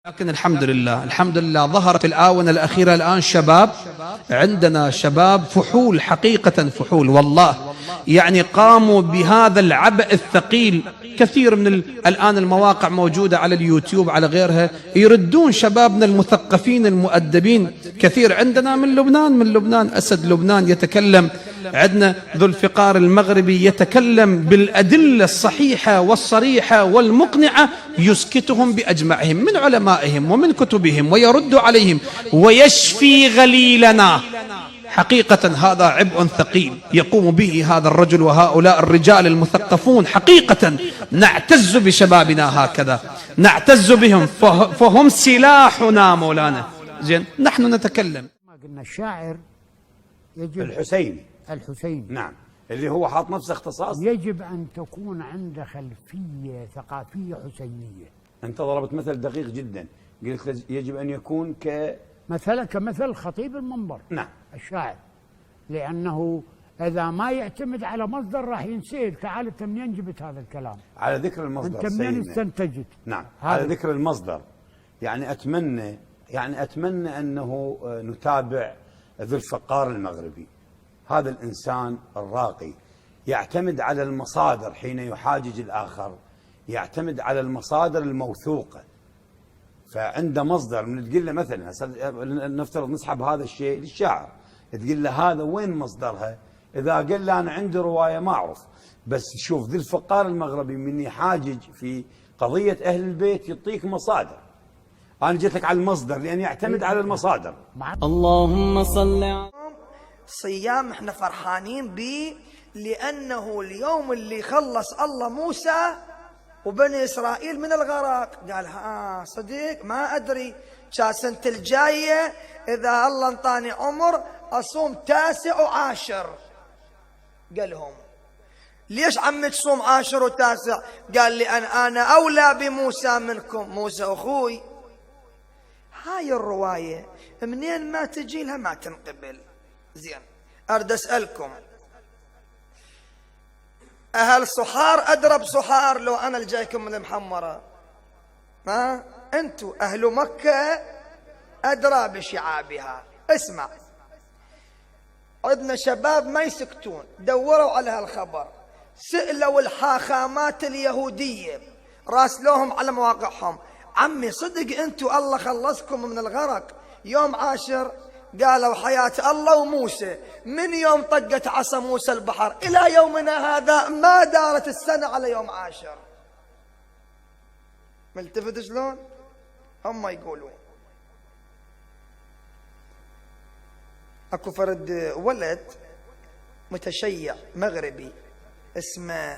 لكن الحمد لله الحمد لله ظهر في الآونة الأخيرة الآن شباب، عندنا شباب فحول، حقيقة فحول والله، يعني قاموا بهذا العبء الثقيل. كثير من الآن المواقع موجودة على اليوتيوب على غيرها يردون شبابنا المثقفين المؤدبين. كثير عندنا من لبنان أسد لبنان يتكلم، عندنا ذو الفقار المغربي يتكلم بالأدلة الصحيحة والصريحة والمقنعة، يسكتهم بأجمعهم من علمائهم ومن كتبهم ويرد عليهم ويشفي غليلنا. حقيقة هذا عبء ثقيل يقوم به هذا الرجل وهؤلاء الرجال المثقفون. حقيقة نعتز بشبابنا هكذا، نعتز بهم، فهم سلاحنا مولانا. زين، نحن نتكلم. ما قلنا الشاعر يجب الحسيني نعم، اللي هو حاط نفسه اختصاص، يجب أن تكون عنده خلفية ثقافية حسينية. أنت ضربت مثل دقيق جدا، قلت يجب أن يكون كمثل خطيب المنبر. نعم، الشاعر، لأنه إذا ما يعتمد على مصدر راح ينسأل، تعال أنت منين جبت هذا الكلام؟ على ذكر المصدر أنت منين استنتجت؟ نعم، على ذكر المصدر، يعني أتمنى أنه نتابع ذو الفقار المغربي. هذا الإنسان الراقي يعتمد على المصادر حين يحاجج الآخر، يعتمد على المصادر الموثوقة. فعنده مصدر، من تقول له مثلا نفترض نسحب هذا الشيء للشاعر، تقول له هذا وين مصدرها؟ إذا قال له أنا عندي رواية ما أعرف، بس شوف ذي الفقار المغربي من يحاجج في قضية أهل البيت يعطيك مصادر. أنا جيت لك على المصدر لأن يعتمد على المصادر. اللهم صل على صيام احنا فرحانين به، لأنه اليوم اللي خلص الله موسى وبني إسرائيل من الغرق. قال صديق ما أدري، كان سنة الجاية إذا الله انطاني عمر أصوم 9 و10. قالهم ليش عمي تصوم 10 و9؟ قال لي أنا أولى بموسى منكم، موسى أخوي. هاي الرواية منين ما تجي لها ما تنقبل. زين، أرد أسألكم، أهل صحار أدرى بصحار لو أنا اللي جايكم من المحمرة؟ أنتوا أهل مكة أدرى بشعابها. اسمع، عندنا شباب ما يسكتون، دوروا على هالخبر، سألوا الحاخامات اليهودية، راسلوهم على مواقعهم، عمي صدق أنتوا الله خلصكم من الغرق يوم 10؟ قالوا حياة الله وموسى، من يوم طقت عصا موسى البحر إلى يومنا هذا ما دارت السنة على يوم 10. ملتفت شلون؟ هم يقولون. اكو فرد ولد متشيع مغربي اسمه،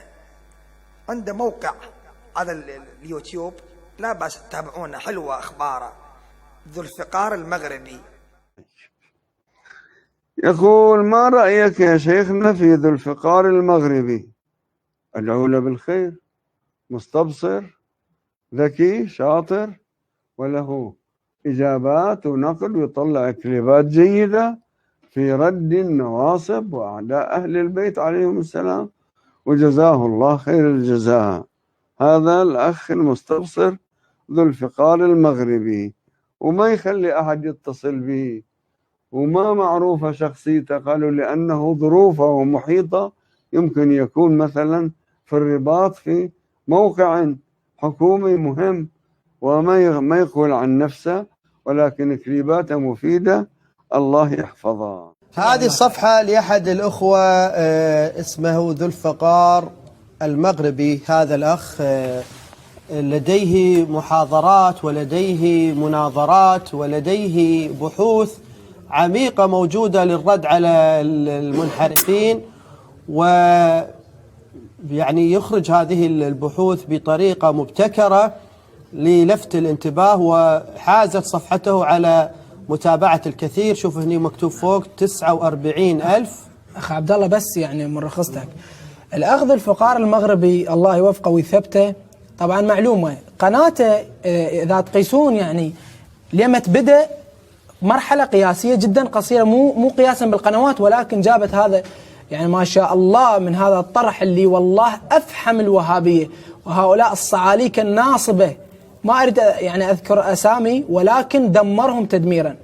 عنده موقع على اليوتيوب، لا بأس تتابعونه، حلوة أخباره، ذو الفقار المغربي. يقول: ما رأيك يا شيخنا في ذو الفقار المغربي؟ أدعو له بالخير، مستبصر، ذكي، شاطر، وله إجابات ونقد، ويطلع كليبات جيدة في رد النواصب وأعداء أهل البيت عليهم السلام، وجزاه الله خير الجزاء. هذا الأخ المستبصر ذو الفقار المغربي، وما يخلي أحد يتصل به، وما معروفة شخصيته، قالوا لأنه ظروفه محيطة، يمكن يكون مثلا في الرباط في موقع حكومي مهم، وما يقول عن نفسه، ولكن كليباته مفيدة، الله يحفظها. هذه الصفحة لأحد الأخوة اسمه ذو الفقار المغربي. هذا الأخ لديه محاضرات ولديه مناظرات ولديه بحوث عميقة موجودة للرد على المنحرفين، ويعني يخرج هذه البحوث بطريقة مبتكرة للفت الانتباه، وحازت صفحته على متابعة الكثير. شوف هني مكتوب فوق 49,000. أخ عبد الله، بس يعني من رخصتك، الأخذ الفقار المغربي الله يوفقه ويثبته. طبعا معلومة قناته إذا تقيسون يعني لمت بدأ مرحلة قياسية جدا قصيرة، مو قياسا بالقنوات، ولكن جابت هذا يعني ما شاء الله من هذا الطرح اللي والله أفحم الوهابية وهؤلاء الصعاليك الناصبة ما أريد يعني أذكر أسامي، ولكن دمرهم تدميرا.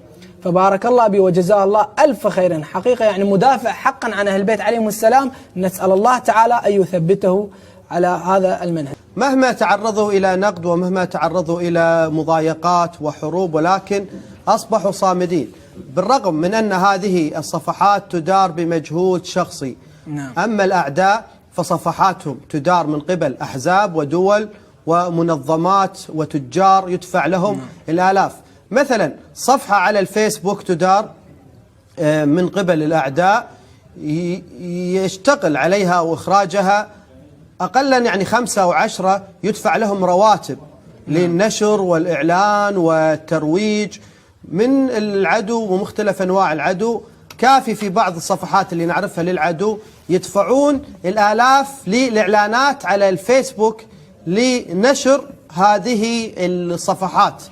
فبارك الله به وجزاه الله ألف خير، حقيقة يعني مدافع حقا عن أهل البيت عليهم السلام. نسأل الله تعالى أن يثبته على هذا المنهج. مهما تعرضوا إلى نقد ومهما تعرضوا إلى مضايقات وحروب، ولكن أصبحوا صامدين، بالرغم من أن هذه الصفحات تدار بمجهود شخصي. نعم. أما الأعداء فصفحاتهم تدار من قبل أحزاب ودول ومنظمات وتجار يدفع لهم الآلاف. مثلا صفحة على الفيسبوك تدار من قبل الأعداء يشتغل عليها وإخراجها أقلا يعني 5 أو 10 يدفع لهم رواتب للنشر والإعلان والترويج من العدو ومختلف أنواع العدو. كافي في بعض الصفحات اللي نعرفها للعدو يدفعون الآلاف للإعلانات على الفيسبوك لنشر هذه الصفحات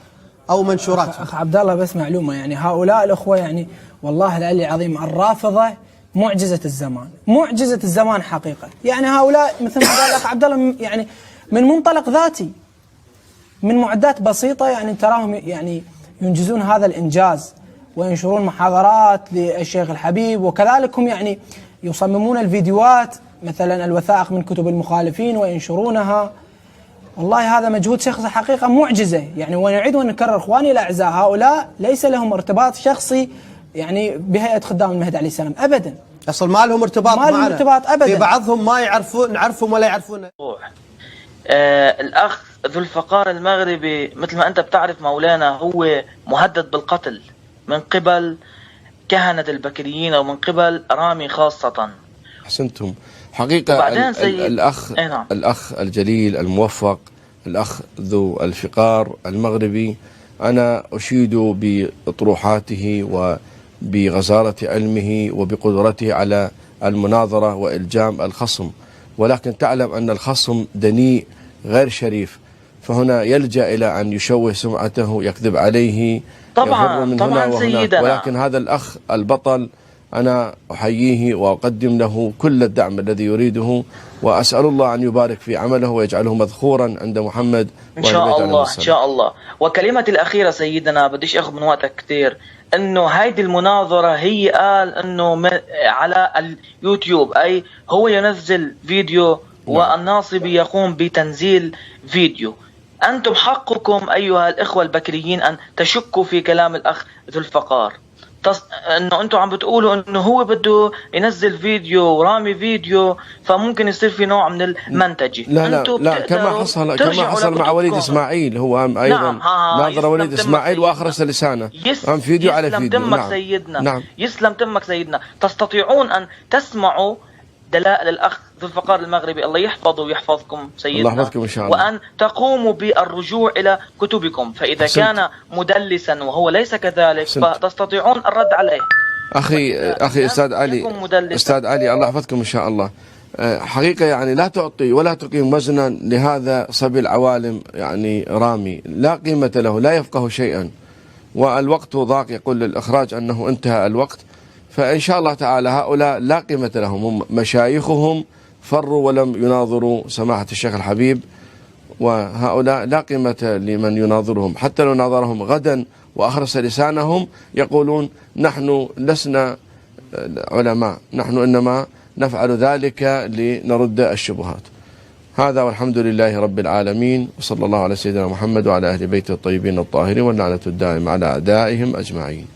أو منشورات. أخ عبد الله بس معلومة، يعني هؤلاء الأخوة يعني والله العلي العظيم الرافضة معجزة الزمان، معجزة الزمان حقيقة. يعني هؤلاء مثل ما قال الأخ عبد الله يعني من منطلق ذاتي، من معدات بسيطة يعني تراهم يعني ينجزون هذا الإنجاز وينشرون محاضرات للشيخ الحبيب، وكذلك هم يعني يصممون الفيديوهات مثلا الوثائق من كتب المخالفين وينشرونها. والله هذا مجهود شخصي حقيقة معجزة يعني. ونعيد ونكرر إخواني الأعزاء، هؤلاء ليس لهم ارتباط شخصي يعني بهيئة خدام المهدي عليه السلام أبدا. أصل ما لهم ارتباط معنا، ما لهم ارتباط أبدا. في بعضهم ما نعرفهم ولا يعرفون. الأخ ذو الفقار المغربي مثل ما أنت بتعرف مولانا هو مهدد بالقتل من قبل كهنة البكريين ومن قبل رامي خاصة. أحسنتم. حقيقة الأخ الجليل الموفق، الأخ ذو الفقار المغربي، أنا أشيد بأطروحاته وبغزارة علمه وبقدرته على المناظرة وإلجام الخصم، ولكن تعلم أن الخصم دنيء غير شريف، فهنا يلجأ إلى أن يشوه سمعته، يكذب عليه، يفر من هنا وهنا. ولكن هذا الأخ البطل أنا أحييه وأقدم له كل الدعم الذي يريده، وأسأل الله أن يبارك في عمله ويجعله مذخورا عند محمد إن شاء الله إن شاء الله. وكلمتي الأخيرة سيدنا، بديش أخذ من وقتك كثير، إنه هيدي المناظرة هي قال إنه على اليوتيوب، أي هو ينزل فيديو والناصبي يقوم بتنزيل فيديو. أنتم حقكم أيها الإخوة البكريين أن تشكوا في كلام الأخ ذو الفقار، انه انتم عم بتقولوا انه هو بده ينزل فيديو ورامي فيديو، فممكن يصير في نوع من المنتجه. لا كما حصل مع وليد اسماعيل، هو ايضا ناظر وليد اسماعيل واخرس لسانه عن فيديو على فيديو. تمك سيدنا. يسلم تمك سيدنا. تستطيعون ان تسمعوا دلائل الأخ ذو الفقار المغربي، الله يحفظه ويحفظكم سيدنا، الله يحفظكم إن شاء الله. وأن تقوموا بالرجوع إلى كتبكم، فإذا كان مدلسا وهو ليس كذلك فتستطيعون الرد عليه. أخي أستاذ علي الله يحفظكم إن شاء الله. حقيقة يعني لا تعطي ولا تقيم وزنا لهذا صبي العوالم، يعني رامي لا قيمة له، لا يفقه شيئا، والوقت ضاق، يقول للإخراج أنه انتهى الوقت. فإن شاء الله تعالى هؤلاء لا قيمة لهم، هم مشايخهم فروا ولم يناظروا سماحة الشيخ الحبيب، وهؤلاء لا قيمة لمن يناظرهم. حتى لو ناظرهم غدا وأخرس لسانهم يقولون نحن لسنا علماء، نحن إنما نفعل ذلك لنرد الشبهات. هذا والحمد لله رب العالمين، وصلى الله على سيدنا محمد وعلى أهل بيته الطيبين الطاهرين، واللعنة الدائمة على أعدائهم أجمعين.